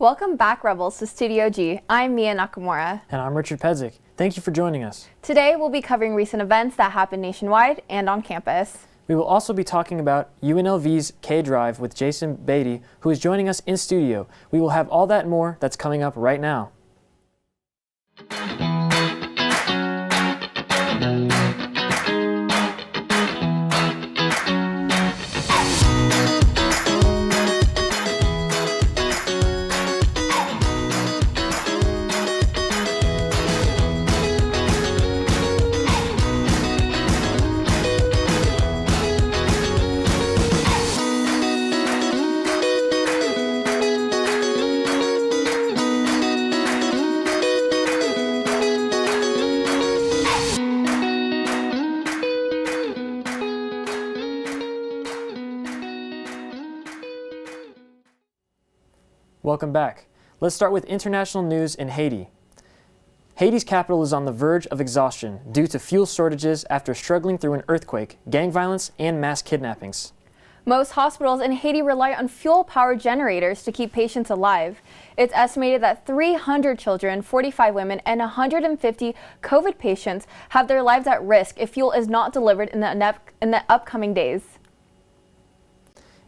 Welcome back, Rebels, to Studio G. I'm Mia Nakamura. And I'm Richard Pedzik. Thank you for joining us. Today, we'll be covering recent events that happened nationwide and on campus. We will also be talking about UNLV's K-Drive with Jason Beatty, who is joining us in studio. We will have all that and more that's coming up right now. Welcome back. Let's start with international news in Haiti. Haiti's capital is on the verge of exhaustion due to fuel shortages after struggling through an earthquake, gang violence, and mass kidnappings. Most hospitals in Haiti rely on fuel-powered generators to keep patients alive. It's estimated that 300 children, 45 women, and 150 COVID patients have their lives at risk if fuel is not delivered in the upcoming days.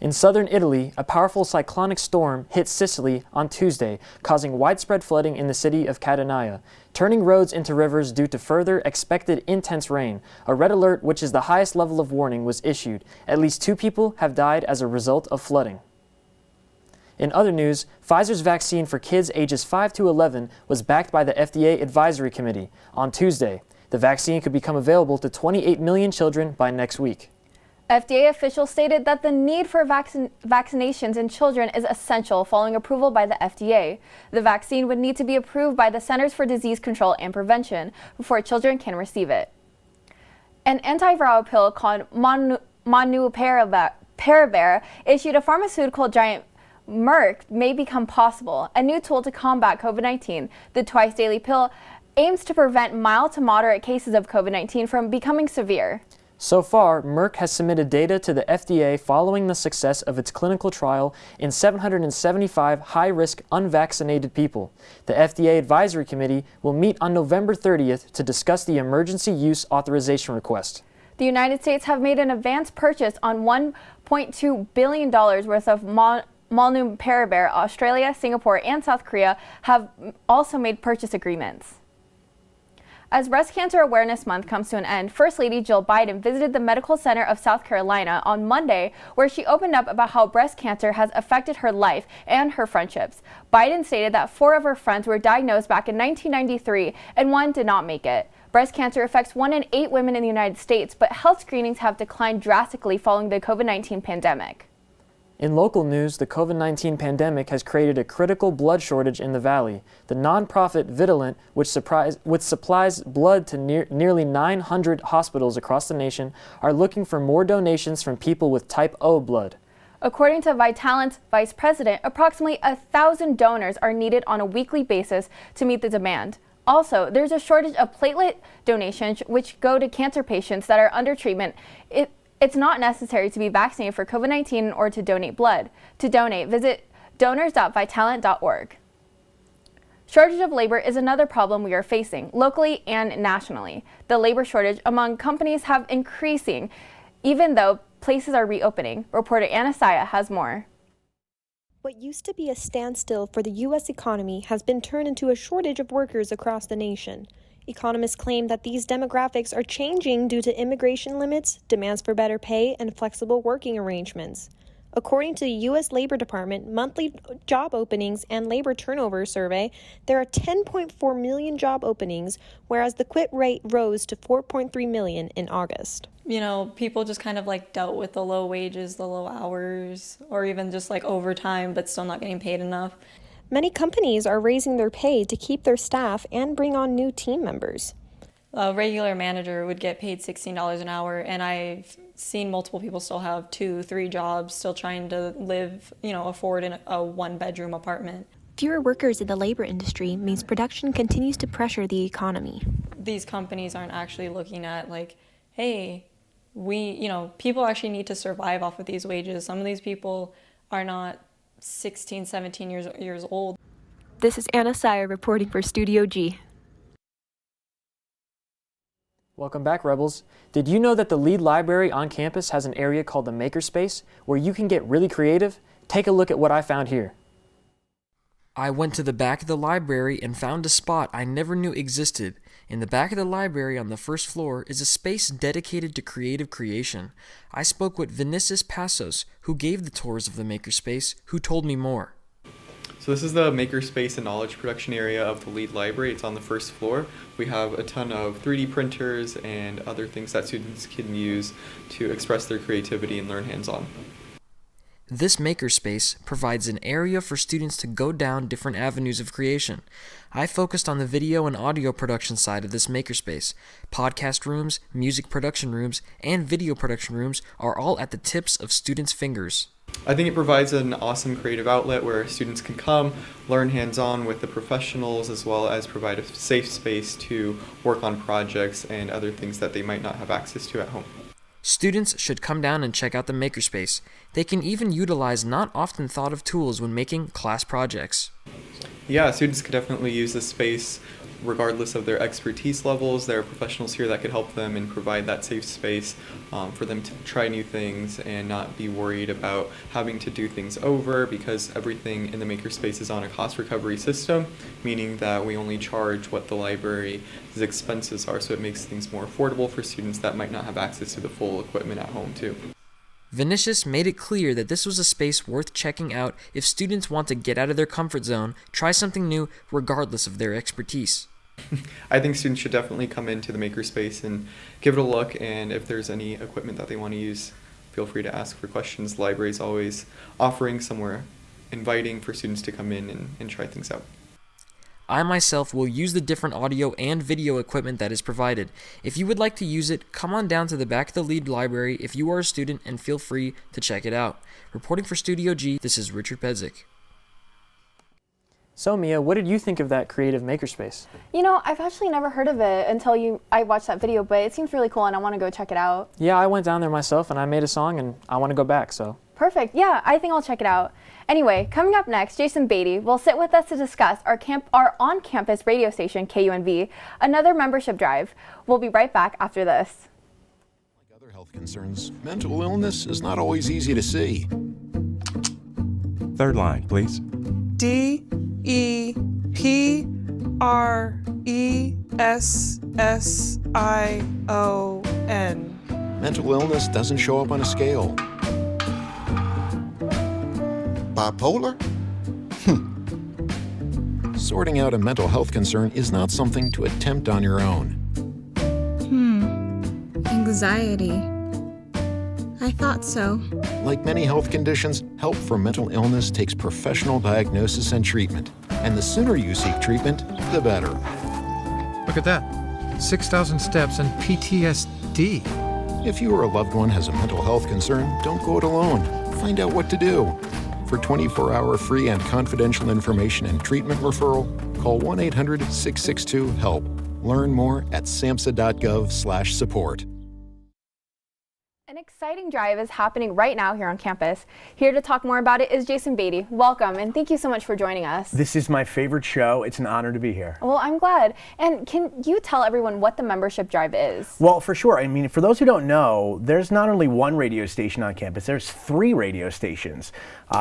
In southern Italy, a powerful cyclonic storm hit Sicily on Tuesday, causing widespread flooding in the city of Catania, turning roads into rivers due to further expected intense rain. A red alert, which is the highest level of warning, was issued. At least 2 people have died as a result of flooding. In other news, Pfizer's vaccine for kids ages 5 to 11 was backed by the FDA Advisory Committee on Tuesday. The vaccine could become available to 28 million children by next week. FDA officials stated that the need for vaccinations in children is essential following approval by the FDA. The vaccine would need to be approved by the Centers for Disease Control and Prevention before children can receive it. An antiviral pill called Molnupiravir, issued a pharmaceutical giant Merck, may become possible, a new tool to combat COVID-19. The twice-daily pill aims to prevent mild to moderate cases of COVID-19 from becoming severe. So far, Merck has submitted data to the FDA following the success of its clinical trial in 775 high-risk unvaccinated people. The FDA Advisory Committee will meet on November 30th to discuss the emergency use authorization request. The United States have made an advance purchase on $1.2 billion worth of Molnupiravir. Australia, Singapore, and South Korea have also made purchase agreements. As Breast Cancer Awareness Month comes to an end, First Lady Jill Biden visited the Medical Center of South Carolina on Monday, where she opened up about how breast cancer has affected her life and her friendships. Biden stated that 4 of her friends were diagnosed back in 1993 and 1 did not make it. Breast cancer affects 1 in 8 women in the United States, but health screenings have declined drastically following the COVID-19 pandemic. In local news, the COVID-19 pandemic has created a critical blood shortage in the valley. The nonprofit Vitalant, which supplies blood to nearly 900 hospitals across the nation, are looking for more donations from people with type O blood. According to Vitalant's vice president, approximately 1,000 donors are needed on a weekly basis to meet the demand. Also, there's a shortage of platelet donations, which go to cancer patients that are under treatment. It's not necessary to be vaccinated for COVID-19 or to donate blood. To donate, visit donors.vitalant.org. Shortage of labor is another problem we are facing, locally and nationally. The labor shortage among companies have increasing, even though places are reopening. Reporter Anasaya has more. What used to be a standstill for the U.S. economy has been turned into a shortage of workers across the nation. Economists claim that these demographics are changing due to immigration limits, demands for better pay, and flexible working arrangements. According to the U.S. Labor Department monthly job openings and labor turnover survey, there are 10.4 million job openings, whereas the quit rate rose to 4.3 million in August. You know, people just kind of dealt with the low wages, the low hours, or even just overtime, but still not getting paid enough. Many companies are raising their pay to keep their staff and bring on new team members. A regular manager would get paid $16 an hour, and I've seen multiple people still have 2-3 jobs, still trying to live, afford in a 1-bedroom apartment. Fewer workers in the labor industry means production continues to pressure the economy. These companies aren't actually looking at hey, people actually need to survive off of these wages. Some of these people are not 16, 17 years old. This is Anna Sire reporting for Studio G. Welcome back, Rebels. Did you know that the lead library on campus has an area called the Makerspace where you can get really creative? Take a look at what I found here. I went to the back of the library and found a spot I never knew existed. In the back of the library on the first floor is a space dedicated to creative creation. I spoke with Vinicius Passos, who gave the tours of the Makerspace, who told me more. So this is the Makerspace and Knowledge Production area of the lead library. It's on the first floor. We have a ton of 3D printers and other things that students can use to express their creativity and learn hands-on. This makerspace provides an area for students to go down different avenues of creation. I focused on the video and audio production side of this makerspace. Podcast rooms, music production rooms, and video production rooms are all at the tips of students' fingers. I think it provides an awesome creative outlet where students can come, learn hands-on with the professionals, as well as provide a safe space to work on projects and other things that they might not have access to at home. Students should come down and check out the makerspace. They can even utilize not often thought of tools when making class projects. Yeah, students could definitely use this space regardless of their expertise levels. There are professionals here that could help them and provide that safe space for them to try new things and not be worried about having to do things over, because everything in the makerspace is on a cost recovery system, meaning that we only charge what the library's expenses are, so it makes things more affordable for students that might not have access to the full equipment at home too. Vinicius made it clear that this was a space worth checking out if students want to get out of their comfort zone, try something new, regardless of their expertise. I think students should definitely come into the makerspace and give it a look, and if there's any equipment that they want to use, feel free to ask for questions. The library is always offering somewhere inviting for students to come in and try things out. I myself will use the different audio and video equipment that is provided. If you would like to use it, come on down to the back of the lead library if you are a student and feel free to check it out. Reporting for Studio G, this is Richard Pedzik. So Mia, what did you think of that creative makerspace? You know, I've actually never heard of it until I watched that video, but it seems really cool and I want to go check it out. Yeah, I went down there myself and I made a song and I want to go back, so. Perfect. Yeah, I think I'll check it out. Anyway, coming up next, Jason Beatty will sit with us to discuss our on-campus radio station, KUNV, another membership drive. We'll be right back after this. Like other health concerns, mental illness is not always easy to see. Third line, please. DEPRESSION. Mental illness doesn't show up on a scale. Bipolar? Sorting out a mental health concern is not something to attempt on your own. Anxiety. I thought so. Like many health conditions, help for mental illness takes professional diagnosis and treatment. And the sooner you seek treatment, the better. Look at that. 6,000 steps and PTSD. If you or a loved one has a mental health concern, don't go it alone. Find out what to do. For 24-hour free and confidential information and treatment referral, call 1-800-662-HELP. Learn more at samhsa.gov/support. An exciting drive is happening right now here on campus. Here to talk more about it is Jason Beatty. Welcome, and thank you so much for joining us. This is my favorite show. It's an honor to be here. Well, I'm glad. And can you tell everyone what the membership drive is? Well, for sure. I mean, for those who don't know, there's not only one radio station on campus, there's 3 radio stations.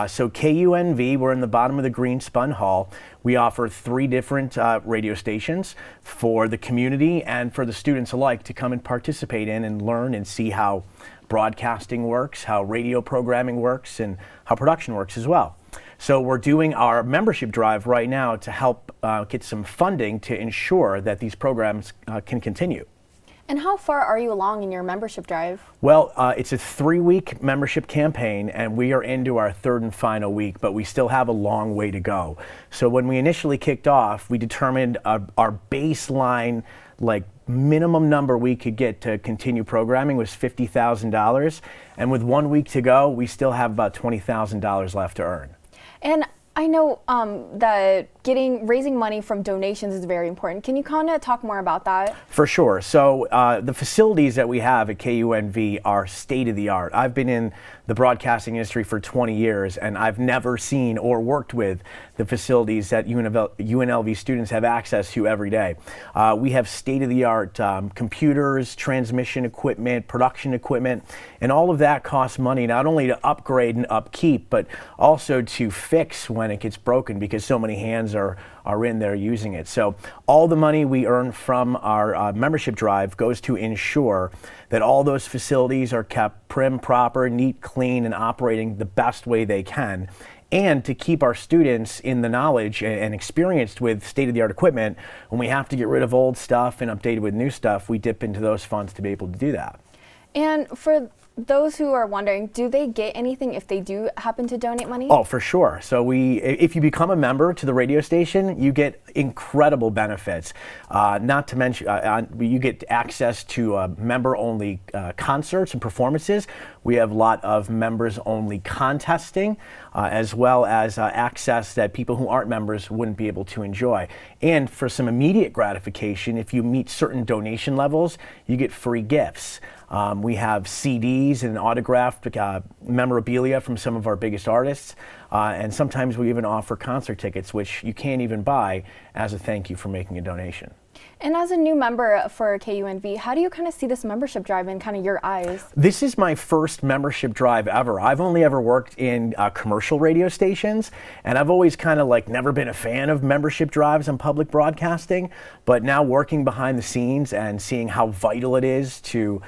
So KUNV, we're in the bottom of the green spun hall. We offer 3 different radio stations for the community and for the students alike to come and participate in and learn and see how broadcasting works, how radio programming works, and how production works as well. So we're doing our membership drive right now to help get some funding to ensure that these programs can continue. And how far are you along in your membership drive? Well, it's a 3-week membership campaign, and we are into our 3rd and final week, but we still have a long way to go. So when we initially kicked off, we determined our baseline, like minimum number we could get to continue programming was $50,000. And with 1 week to go, we still have about $20,000 left to earn. And I know that raising money from donations is very important. Can you kind of talk more about that? For sure. So the facilities that we have at KUNV are state of the art. I've been in the broadcasting industry for 20 years, and I've never seen or worked with the facilities that UNLV students have access to every day. We have state of the art computers, transmission equipment, production equipment, and all of that costs money not only to upgrade and upkeep, but also to fix when it gets broken, because so many hands are in there using it. So all the money we earn from our membership drive goes to ensure that all those facilities are kept prim, proper, neat, clean, and operating the best way they can. And to keep our students in the knowledge and experienced with state-of-the-art equipment, when we have to get rid of old stuff and update it with new stuff, we dip into those funds to be able to do that. And for those who are wondering, do they get anything if they do happen to donate money? Oh, for sure. So if you become a member to the radio station, you get incredible benefits. Not to mention, you get access to member-only concerts and performances. We have a lot of members-only contesting, as well as access that people who aren't members wouldn't be able to enjoy. And for some immediate gratification, if you meet certain donation levels, you get free gifts. We have CDs and autographed memorabilia from some of our biggest artists, and sometimes we even offer concert tickets, which you can't even buy, as a thank you for making a donation. And as a new member for KUNV, how do you kind of see this membership drive in kind of your eyes? This is my first membership drive ever. I've only ever worked in commercial radio stations, and I've always kind of never been a fan of membership drives on public broadcasting, but now working behind the scenes and seeing how vital it is to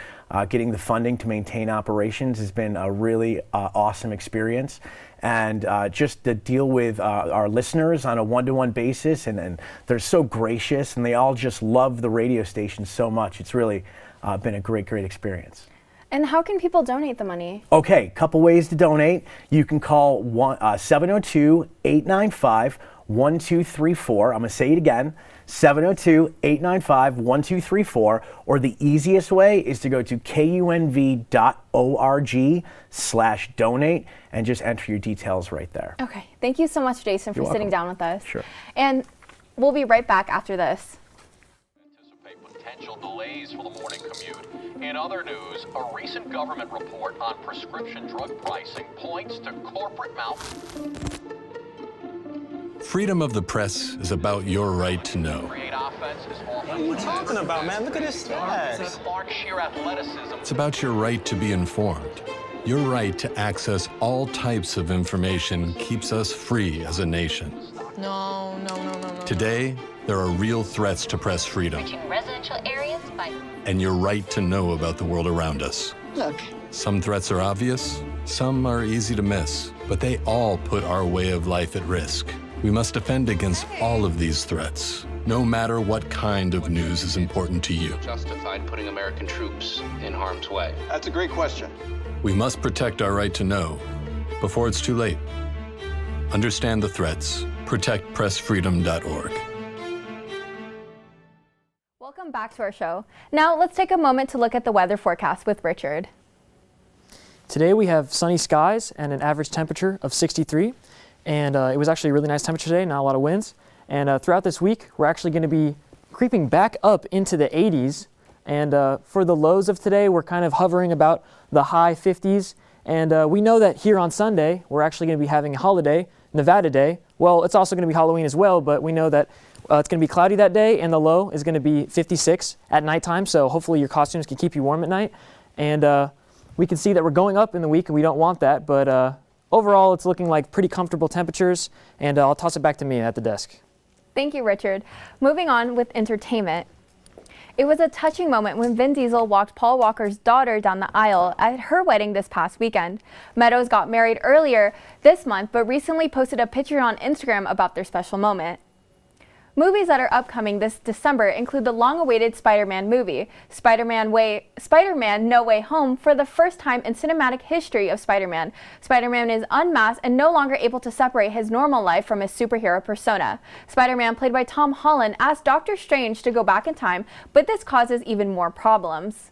getting the funding to maintain operations has been a really awesome experience. And just to deal with our listeners on a one-to-one basis, and they're so gracious, and they all just love the radio station so much. It's really been a great experience. And how can people donate the money? Okay, couple ways to donate. You can call 702-895-1234. I'm going to say it again. 702-895-1234, or the easiest way is to go to kunv.org/donate and just enter your details right there. Okay, thank you so much, Jason, for sitting down with us. Sure. And we'll be right back after this. Anticipate potential delays for the morning commute. In other news, a recent government report on prescription drug pricing points to corporate Freedom of the press is about your right to know. What are you talking about, man? Look at this stats. It's about your right to be informed. Your right to access all types of information keeps us free as a nation. No. Today, there are real threats to press freedom. Reaching residential areas by... And your right to know about the world around us. Look. Some threats are obvious, some are easy to miss, but they all put our way of life at risk. We must defend against all of these threats, no matter what kind of news is important to you. Justified putting American troops in harm's way? That's a great question. We must protect our right to know before it's too late. Understand the threats. ProtectPressFreedom.org. Welcome back to our show. Now let's take a moment to look at the weather forecast with Richard. Today we have sunny skies and an average temperature of 63. And it was actually a really nice temperature today, not a lot of winds. And throughout this week, we're actually going to be creeping back up into the 80s. And for the lows of today, we're kind of hovering about the high 50s. And we know that here on Sunday, we're actually going to be having a holiday, Nevada Day. Well, it's also going to be Halloween as well, but we know that it's going to be cloudy that day, and the low is going to be 56 at nighttime. So hopefully your costumes can keep you warm at night. And we can see that we're going up in the week, and we don't want that. But overall, it's looking like pretty comfortable temperatures, and I'll toss it back to Mia at the desk. Thank you, Richard. Moving on with entertainment. It was a touching moment when Vin Diesel walked Paul Walker's daughter down the aisle at her wedding this past weekend. Meadows got married earlier this month, but recently posted a picture on Instagram about their special moment. Movies that are upcoming this December include the long-awaited Spider-Man movie, Spider-Man No Way Home. For the first time in cinematic history of Spider-Man, Spider-Man is unmasked and no longer able to separate his normal life from his superhero persona. Spider-Man, played by Tom Holland, asked Doctor Strange to go back in time, but this causes even more problems.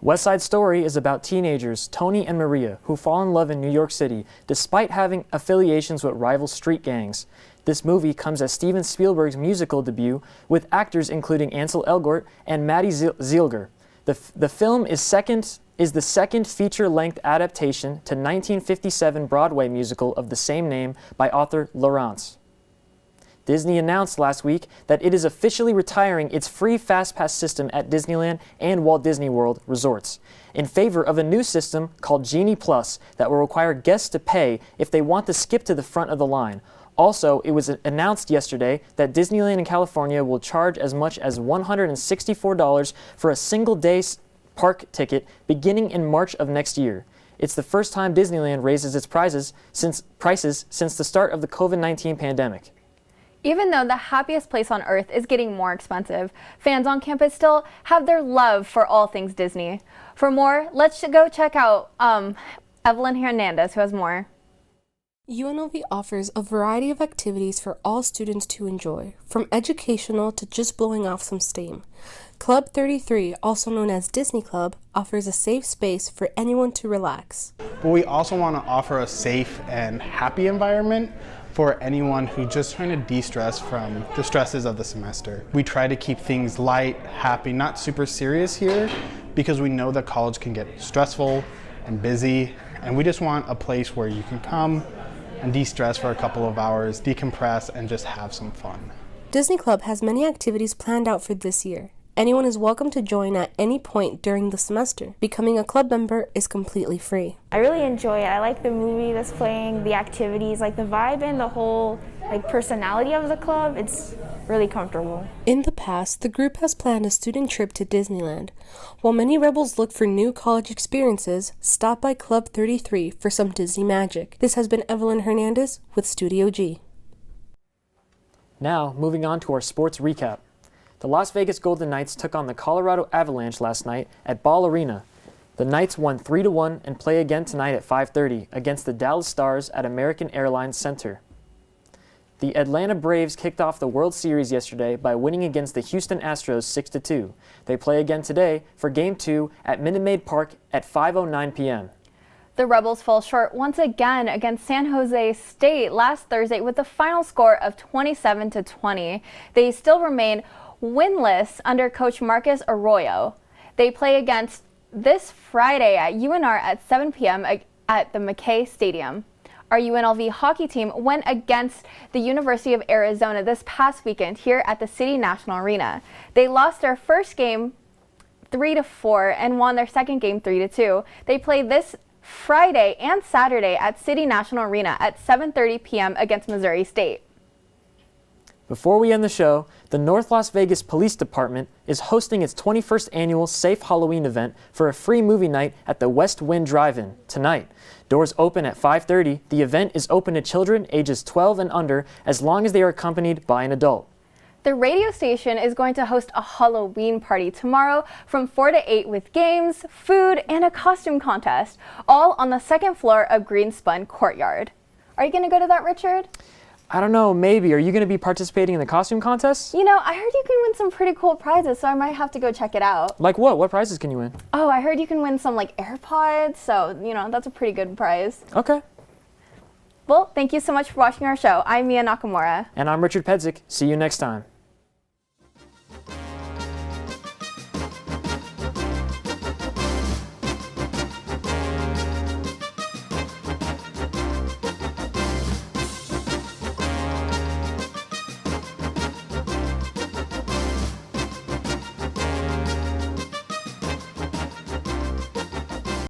West Side Story is about teenagers Tony and Maria who fall in love in New York City despite having affiliations with rival street gangs. This movie comes as Steven Spielberg's musical debut with actors including Ansel Elgort and Maddie Zielger. The film is the second feature-length adaptation to 1957 Broadway musical of the same name by author Laurence. Disney announced last week that it is officially retiring its free Fast Pass system at Disneyland and Walt Disney World resorts in favor of a new system called Genie Plus that will require guests to pay if they want to skip to the front of the line. Also, it was announced yesterday that Disneyland in California will charge as much as $164 for a single-day park ticket beginning in March of next year. It's the first time Disneyland raises its prices since the start of the COVID-19 pandemic. Even though the happiest place on earth is getting more expensive, fans on campus still have their love for all things Disney. For more, let's go check out Evelyn Hernandez, who has more. UNLV offers a variety of activities for all students to enjoy, from educational to just blowing off some steam. Club 33, also known as Disney Club, offers a safe space for anyone to relax. But we also want to offer a safe and happy environment for anyone who's just trying to de-stress from the stresses of the semester. We try to keep things light, happy, not super serious here, because we know that college can get stressful and busy, and we just want a place where you can come and de-stress for a couple of hours, decompress, and just have some fun. Disney Club has many activities planned out for this year. Anyone is welcome to join at any point during the semester. Becoming a club member is completely free. I really enjoy it. I like the movie that's playing, the activities, like the vibe and the whole personality of the club. It's really comfortable. In the past, the group has planned a student trip to Disneyland. While many rebels look for new college experiences, stop by Club 33 for some Disney magic. This has been Evelyn Hernandez with Studio G. Now, moving on to our sports recap. The Las Vegas Golden Knights took on the Colorado Avalanche last night at Ball Arena. The Knights won 3-1 and play again tonight at 5:30 against the Dallas Stars at American Airlines Center. The Atlanta Braves kicked off the World Series yesterday by winning against the Houston Astros 6-2. They play again today for Game 2 at Minute Maid Park at 5:09 p.m. The Rebels fell short once again against San Jose State last Thursday with a final score of 27-20. They still remain winless under coach Marcus Arroyo. They play against this Friday at UNR at 7 p.m. at the McKay Stadium. Our UNLV hockey team went against the University of Arizona this past weekend here at the City National Arena. They lost their first game 3-4 and won their second game 3-2. They play this Friday and Saturday at City National Arena at 7:30 p.m. against Missouri State. Before we end the show, the North Las Vegas Police Department is hosting its 21st annual Safe Halloween event for a free movie night at the West Wind Drive-In tonight. Doors open at 5:30. The event is open to children ages 12 and under as long as they are accompanied by an adult. The radio station is going to host a Halloween party tomorrow from 4 to 8 with games, food, and a costume contest, all on the second floor of Greenspun Courtyard. Are you going to go to that, Richard? I don't know, maybe. Are you going to be participating in the costume contest? You know, I heard you can win some pretty cool prizes, so I might have to go check it out. Like what? What prizes can you win? Oh, I heard you can win some AirPods, so, that's a pretty good prize. Okay. Well, thank you so much for watching our show. I'm Mia Nakamura. And I'm Richard Pedzik. See you next time.